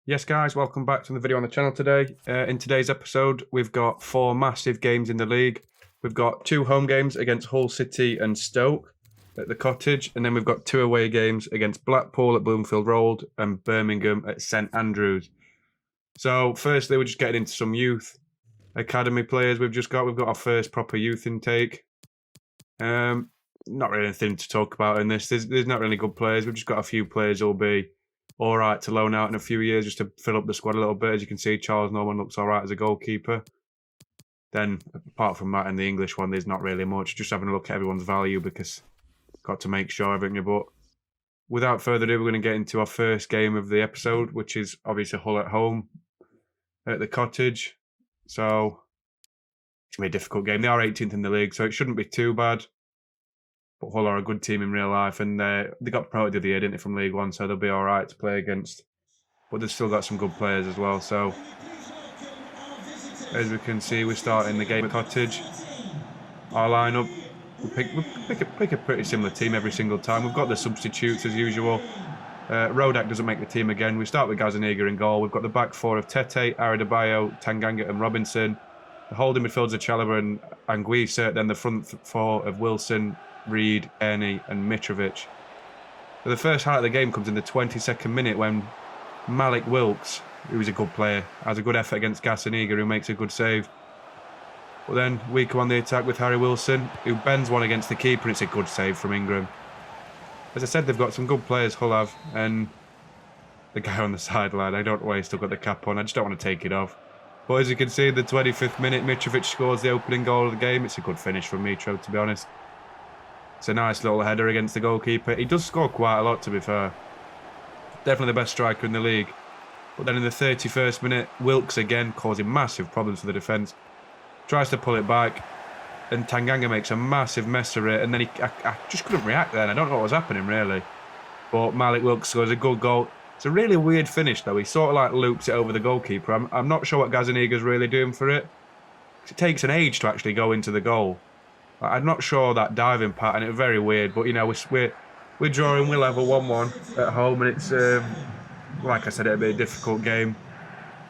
Yes, guys, welcome back to the video on the channel today. In today's episode, we've got 4 massive games in the league. We've got 2 home games against Hull City and Stoke at the Cottage, and then we've got 2 away games against Blackpool at Bloomfield Road and Birmingham at St Andrews. So, firstly, we're just getting into some youth academy players. We've got our first proper youth intake. Not really anything to talk about in this. There's not really good players. We've just got a few players who'll be all right to loan out in a few years just to fill up the squad a little bit. As you can see, Charles Norman looks all right as a goalkeeper. Then, apart from that and the English one, there's not really much. Just having a look at everyone's value because got to make sure, haven't you? But without further ado, we're going to get into our first game of the episode, which is obviously Hull at home at the Cottage. So it's going to be a difficult game. They are 18th in the league, so it shouldn't be too bad. But Hull are a good team in real life, and they got promoted the other year, didn't they, from League One, so they'll be all right to play against. But they've still got some good players as well. So as we can see, we're starting the game at Cottage. Our lineup, we pick a pretty similar team every single time. We've got the substitutes as usual. Rodak doesn't make the team again. We start with Gazaniga in goal. We've got the back 4 of Tete, Aradebayo, Tanganga and Robinson. The holding midfields are Chalobah and Anguissa. Then the front 4 of Wilson, Reed, Ernie and Mitrovic. But the first highlight of the game comes in the 22nd minute when Malik Wilks, who's a good player, has a good effort against Gazaniga, who makes a good save. But then we come on the attack with Harry Wilson, who bends one against the keeper, and it's a good save from Ingram. As I said, they've got some good players, Hull have, and the guy on the sideline, I don't know why he's still got the cap on, I just don't want to take it off. But as you can see, in the 25th minute, Mitrovic scores the opening goal of the game. It's a good finish from Mitro, to be honest. It's a nice little header against the goalkeeper. He does score quite a lot, to be fair. Definitely the best striker in the league. But then in the 31st minute, Wilks again causing massive problems for the defence. Tries to pull it back, and Tanganga makes a massive mess of it. And then I just couldn't react then. I don't know what was happening, really. But Malik Wilks scores a good goal. It's a really weird finish, though. He sort of like loops it over the goalkeeper. I'm not sure what Gazaniga's really doing for it. It takes an age to actually go into the goal. I'm not sure that diving pattern. It was very weird, but you know we're drawing. We're level 1-1 at home, and it's like I said, it'll be a difficult game,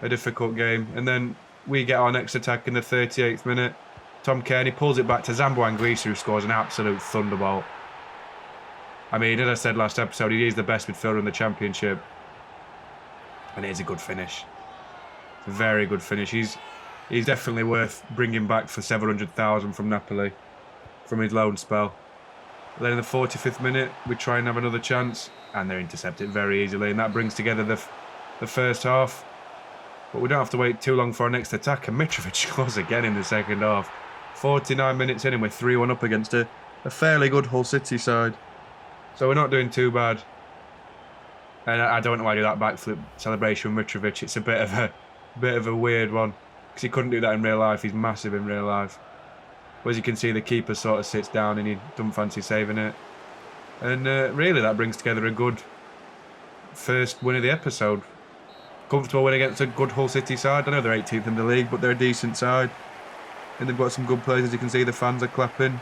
And then we get our next attack in the 38th minute. Tom Kearney pulls it back to Zambo Anguissa, who scores an absolute thunderbolt. I mean, as I said last episode, he is the best midfielder in the Championship, and it is a good finish. It's a very good finish. He's definitely worth bringing back for 700,000 from Napoli, from his loan spell. Then in the 45th minute, we try and have another chance, and they're intercepted very easily, and that brings together the first half. But we don't have to wait too long for our next attack, and Mitrovic scores again in the second half. 49 minutes in, and we're 3-1 up against a fairly good Hull City side. So we're not doing too bad. And I don't know why I do that backflip celebration with Mitrovic. It's a bit of a weird one, because he couldn't do that in real life. He's massive in real life. But as you can see, the keeper sort of sits down and he doesn't fancy saving it. And really, that brings together a good first win of the episode. Comfortable win against a good Hull City side. I know they're 18th in the league, but they're a decent side. And they've got some good players. As you can see, the fans are clapping.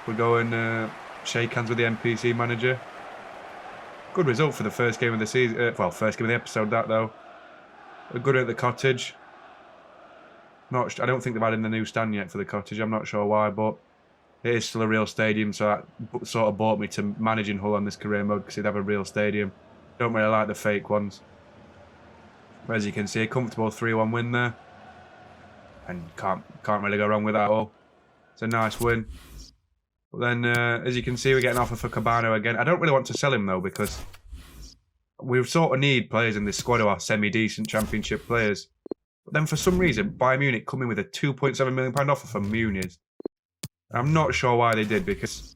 We'll go and shake hands with the NPC manager. Good result for the first game of the season. First game of the episode, that though. A good at the Cottage. I don't think they've added in the new stand yet for the Cottage. I'm not sure why, but it is still a real stadium, so that sort of brought me to managing Hull on this career mode, because they'd have a real stadium. Don't really like the fake ones. But as you can see, a comfortable 3-1 win there, and can't really go wrong with that at all. It's a nice win. But then, as you can see, we get an offer for Cabano again. I don't really want to sell him though, because we sort of need players in this squad who are semi-decent Championship players. But then for some reason, Bayern Munich come in with a £2.7 million offer for Muniz. I'm not sure why they did, because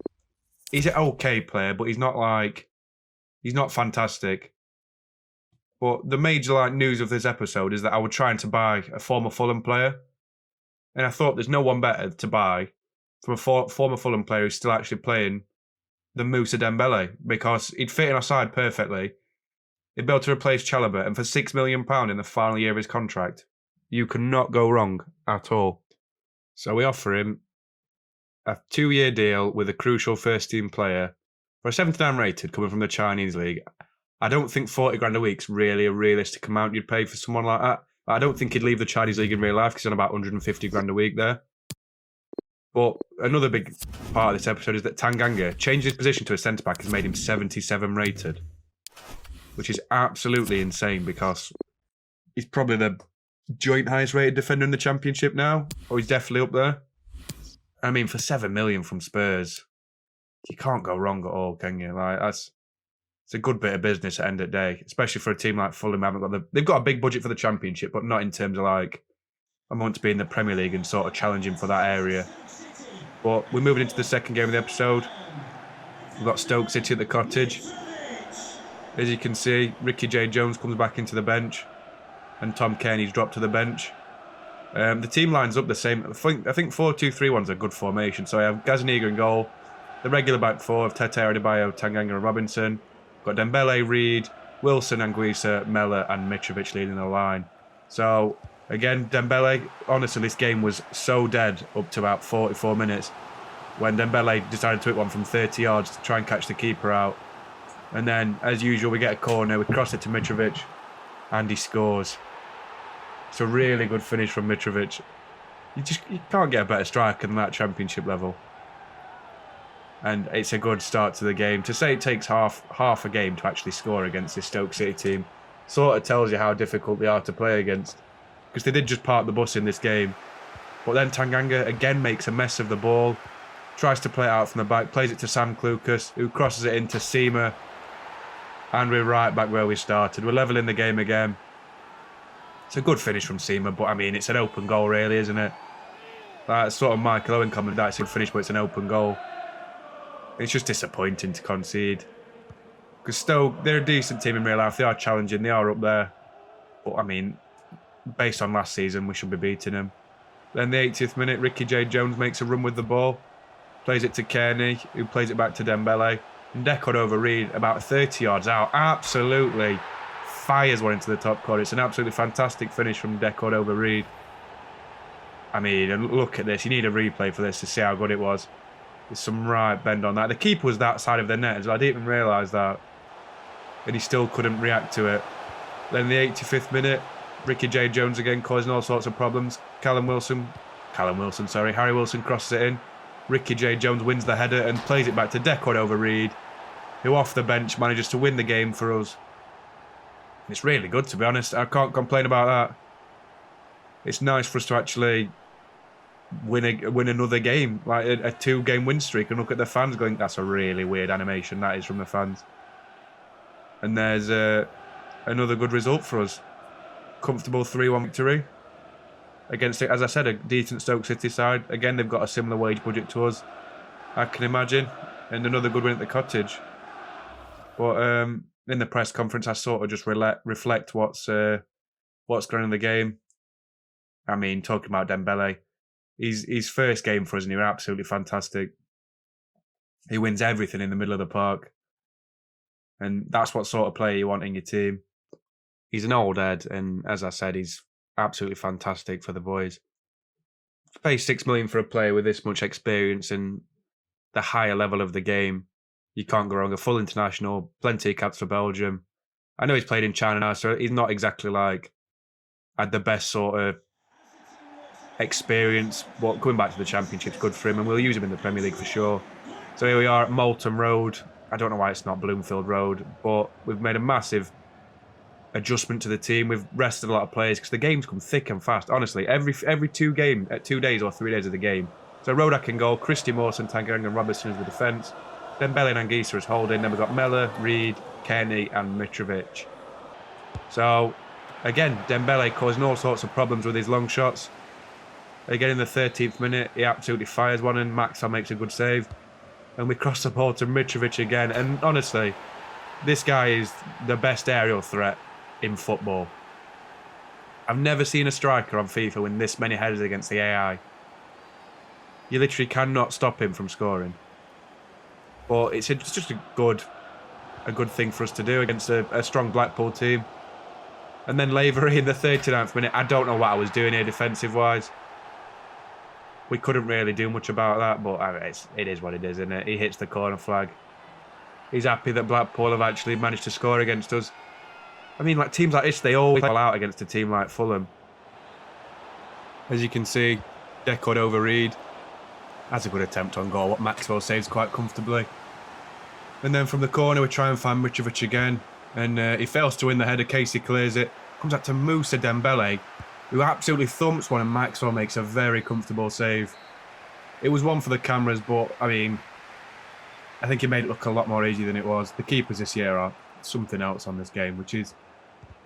he's an okay player, but he's not fantastic. But the major news of this episode is that I was trying to buy a former Fulham player, and I thought there's no one better to buy from a former Fulham player who's still actually playing than Moussa Dembele, because he'd fit in our side perfectly. He'd be able to replace Chalobah, and for £6 million in the final year of his contract, you cannot go wrong at all. So we offer him a 2-year deal with a crucial first-team player for a 79 rated coming from the Chinese league. I don't think 40 grand a week's really a realistic amount you'd pay for someone like that. I don't think he'd leave the Chinese league in real life because he's on about 150 grand a week there. But another big part of this episode is that Tanganga changed his position to a centre-back has made him 77 rated, which is absolutely insane because he's probably the joint highest rated defender in the Championship now, or he's definitely up there. I mean, for 7 million from Spurs, you can't go wrong at all, can you? Like it's a good bit of business at the end of the day, especially for a team like Fulham. They've got a big budget for the Championship, but not in terms of like I want to be in the Premier League and sort of challenging for that area. But we're moving into the second game of the episode. We've got Stoke City at the Cottage. As you can see, Ricky J. Jones comes back into the bench, and Tom Kearney's dropped to the bench. The team lines up the same. I think 4-2-3-1's a good formation. So I have Gazaniga in goal. The regular back four of Tete, Adebayo, Tanganga and Robinson. Got Dembele, Reed, Wilson, Anguissa, Mellor and Mitrovic leading the line. So, again, Dembele, honestly, this game was so dead up to about 44 minutes when Dembele decided to hit one from 30 yards to try and catch the keeper out. And then, as usual, we get a corner, we cross it to Mitrovic, and he scores. It's a really good finish from Mitrovic. You can't get a better striker than that Championship level. And it's a good start to the game. To say it takes half a game to actually score against this Stoke City team sort of tells you how difficult they are to play against. Because they did just park the bus in this game. But then Tanganga again makes a mess of the ball. Tries to play it out from the back. Plays it to Sam Klukas, who crosses it into Seema. And we're right back where we started. We're levelling the game again. It's a good finish from Seema, but I mean, it's an open goal really, isn't it? That's sort of Michael Owen comment, that's a good finish, but it's an open goal. It's just disappointing to concede. Because Stoke, they're a decent team in real life. They are challenging. They are up there. But, I mean, based on last season, we should be beating them. Then the 80th minute, Ricky J. Jones makes a run with the ball. Plays it to Kearney, who plays it back to Dembele. And Decord over Reed, about 30 yards out. Absolutely fires one into the top corner. It's an absolutely fantastic finish from Decord over Reed. I mean, look at this. You need a replay for this to see how good it was. There's some right bend on that. The keeper was that side of the net as well. I didn't even realise that. And he still couldn't react to it. Then the 85th minute, Ricky J. Jones again causing all sorts of problems. Harry Wilson crosses it in. Ricky J. Jones wins the header and plays it back to Decord over Reed, who off the bench manages to win the game for us. It's really good, to be honest. I can't complain about that. It's nice for us to actually win another game, like a 2-game win streak, and look at the fans going, that's a really weird animation that is from the fans. And there's another good result for us. Comfortable 3-1 victory against, as I said, a decent Stoke City side. Again, they've got a similar wage budget to us, I can imagine, and another good win at the Cottage. But in the press conference, I sort of just reflect what's going on in the game. I mean, talking about Dembele, his first game for us, and he was absolutely fantastic. He wins everything in the middle of the park. And that's what sort of player you want in your team. He's an old head, and as I said, he's absolutely fantastic for the boys. To pay $6 million for a player with this much experience and the higher level of the game, you can't go wrong. A full international, plenty of caps for Belgium. I know he's played in China now, so he's not exactly like had the best sort of experience, but coming back to the Championship's good for him, and we'll use him in the Premier League for sure. So here we are at Malton Road. I don't know why it's not Bloomfield Road, but we've made a massive adjustment to the team. We've rested a lot of players because the games come thick and fast. Honestly, every 2 days or 3 days of the game. So Rodak in goal, Christy Mawson, Tanganga and Robertson as the defence. Dembele and Anguissa as holding. Then we've got Mellor, Reed, Kearney and Mitrovic. So again, Dembele causing all sorts of problems with his long shots. Again, in the 13th minute, he absolutely fires one and Maxwell makes a good save. And we cross the ball to Mitrovic again. And honestly, this guy is the best aerial threat in football. I've never seen a striker on FIFA win this many headers against the AI. You literally cannot stop him from scoring. But it's just a good thing for us to do against a strong Blackpool team. And then Lavery in the 39th minute. I don't know what I was doing here defensive-wise. We couldn't really do much about that, but it is what it is, isn't it? He hits the corner flag. he's happy that Blackpool have actually managed to score against us. I mean, like teams like this, they always fall out against a team like Fulham. As you can see, Decoed over Reed. That's a good attempt on goal. What Maxwell saves quite comfortably. And then from the corner, we try and find Mitrovic again. And he fails to win the header. Casey clears it. Comes out to Moussa Dembele, who absolutely thumps one, and Maxwell makes a very comfortable save. It was one for the cameras, but, I mean, I think it made it look a lot more easy than it was. The keepers this year are something else on this game, which is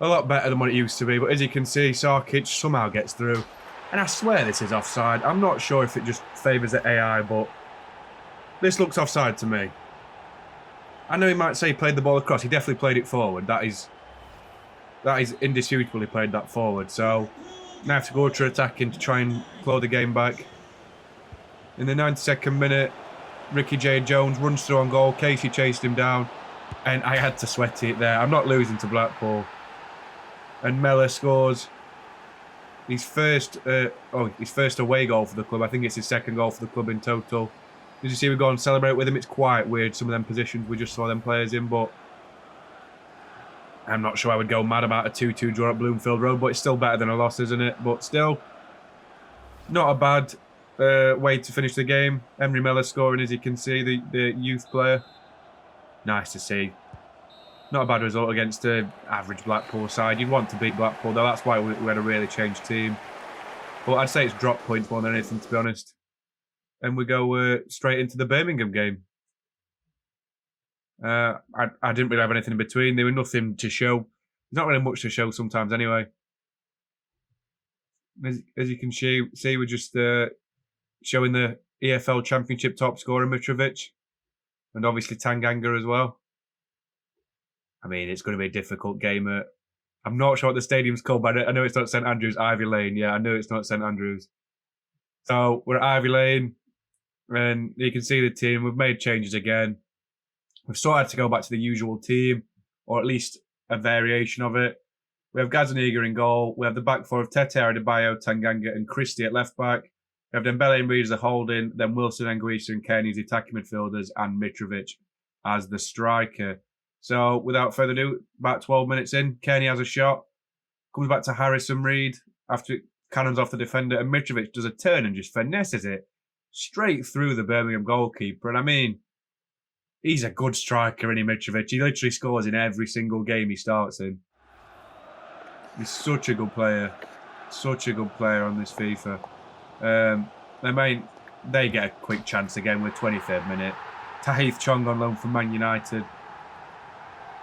a lot better than what it used to be. But as you can see, Sarkic somehow gets through. And I swear this is offside. I'm not sure if it just favours the AI, but this looks offside to me. I know he might say he played the ball across. He definitely played it forward. That is indisputably played that forward. So now I have to go ultra attacking to try and claw the game back. In the 92nd minute, Ricky J. Jones runs through on goal. Casey chased him down. And I had to sweat it there. I'm not losing to Blackpool. And Mella scores his first away goal for the club. I think it's his second goal for the club in total. As you see, we go and celebrate with him. It's quite weird, some of them positions we just saw them players in, but I'm not sure I would go mad about a 2-2 draw at Bloomfield Road, but it's still better than a loss, isn't it? But still, not a bad way to finish the game. Emery Miller scoring, as you can see, the youth player. Nice to see. Not a bad result against the average Blackpool side. You'd want to beat Blackpool, though. That's why we had a really changed team. But I'd say it's drop points more than anything, to be honest. And we go straight into the Birmingham game. I didn't really have anything in between. There was nothing to show. There's not really much to show sometimes anyway. As you can see, we're just showing the EFL Championship top scorer, Mitrovic. And obviously Tanganga as well. I mean, it's going to be a difficult game. I'm not sure what the stadium's called, but I know it's not St Andrews, Ivy Lane. Yeah, I know it's not St Andrews. So we're at Ivy Lane, and you can see the team. We've made changes again. We've sort of had to go back to the usual team, or at least a variation of it. We have Gazzaniga in goal. We have the back four of Tete, Adebayo, Tanganga, and Christie at left back. We have Dembele and Reed as a holding, then Wilson, Anguissa, and Kenny as the attacking midfielders, and Mitrovic as the striker. So, without further ado, about 12 minutes in, Kenny has a shot, comes back to Harrison Reed after it cannons off the defender, and Mitrovic does a turn and just finesses it straight through the Birmingham goalkeeper. And I mean, he's a good striker, isn't he, Mitrovic? He literally scores in every single game he starts in. He's such a good player. Such a good player on this FIFA. They get a quick chance again with 23rd minute. Tahith Chong on loan from Man United.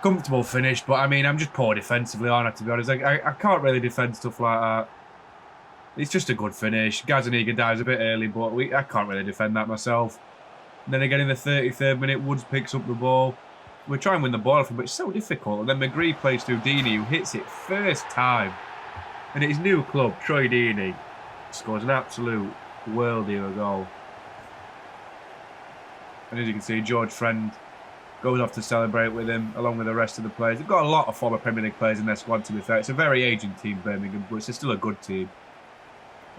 Comfortable finish, but I mean, I'm just poor defensively, aren't I, to be honest? I can't really defend stuff like that. It's just a good finish. Gazzaniga dives a bit early, but I can't really defend that myself. And then again in the 33rd minute, Woods picks up the ball. We try and win the ball off him, but it's so difficult. And then McGree plays through Deeney, who hits it first time. And at his new club, Troy Deeney, scores an absolute worldie of a goal. And as you can see, George Friend goes off to celebrate with him, along with the rest of the players. They've got a lot of former Premier League players in their squad, to be fair. It's a very aging team, Birmingham, but it's still a good team.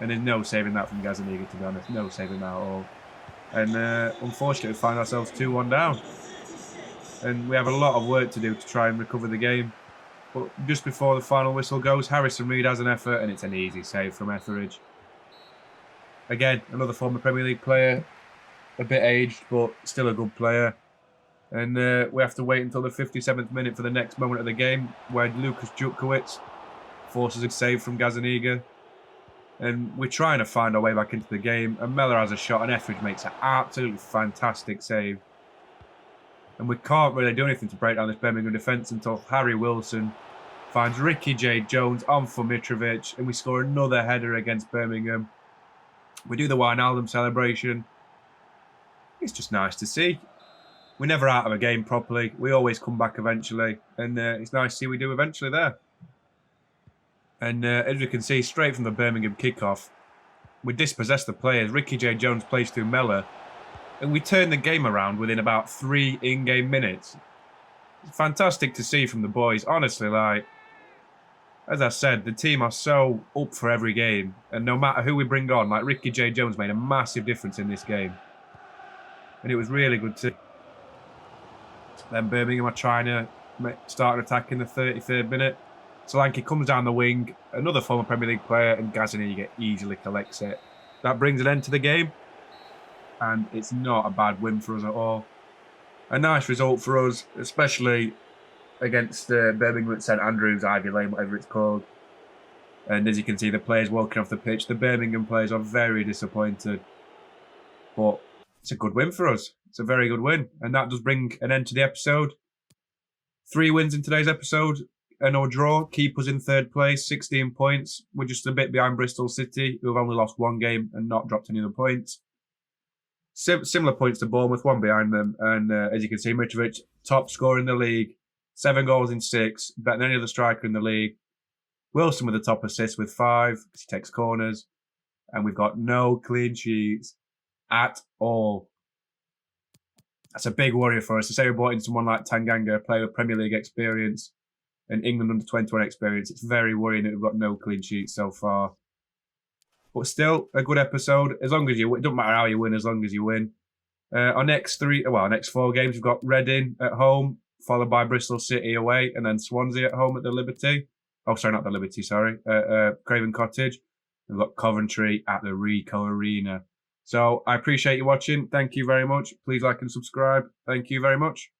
And there's no saving that from Gazzaniga, to be honest. No saving that at all. And unfortunately, we find ourselves 2-1 down. And we have a lot of work to do to try and recover the game. But just before the final whistle goes, Harrison Reed has an effort, and it's an easy save from Etheridge. Again, another former Premier League player. A bit aged, but still a good player. And we have to wait until the 57th minute for the next moment of the game, where Lucas Jutkowicz forces a save from Gazzaniga. And we're trying to find our way back into the game. And Mellor has a shot, and Etheridge makes an absolutely fantastic save. And we can't really do anything to break down this Birmingham defence until Harry Wilson finds Ricky J. Jones on for Mitrovic, and we score another header against Birmingham. We do the Wijnaldum celebration. It's just nice to see. We're never out of a game properly. We always come back eventually. And it's nice to see we do eventually there. And as you can see, straight from the Birmingham kickoff, we dispossess the players. Ricky J. Jones plays through Mellor. And we turn the game around within about 3 in-game minutes. It's fantastic to see from the boys. Honestly, as I said, the team are so up for every game. And no matter who we bring on, Ricky J. Jones made a massive difference in this game. And it was really good to see. Then Birmingham are trying to start an attack in the 33rd minute. Solanke comes down the wing, another former Premier League player, and Gazaniga easily collects it. That brings an end to the game, and it's not a bad win for us at all. A nice result for us, especially against Birmingham at St Andrews, Ivy Lane, whatever it's called. And as you can see, the players walking off the pitch, the Birmingham players are very disappointed. But it's a good win for us. It's a very good win. And that does bring an end to the episode. 3 wins in today's episode. A no draw. Keep us in 3rd place, 16 points. We're just a bit behind Bristol City, who have only lost 1 game and not dropped any other points. Similar points to Bournemouth, 1 behind them. And as you can see, Mitrovic, top scorer in the league. 7 goals in 6. Better than any other striker in the league. Wilson with the top assist with 5, because he takes corners. And we've got no clean sheets at all. That's a big worry for us. To say we brought in someone like Tanganga, a player with Premier League experience and England under 21 experience, it's very worrying that we've got no clean sheets so far. But still, a good episode. As long as you win, it doesn't matter how you win, as long as you win. Our next 4 games, we've got Reading at home, followed by Bristol City away, and then Swansea at home at the Liberty. Oh, sorry, not the Liberty, sorry. Craven Cottage. We've got Coventry at the Rico Arena. So I appreciate you watching. Thank you very much. Please like and subscribe. Thank you very much.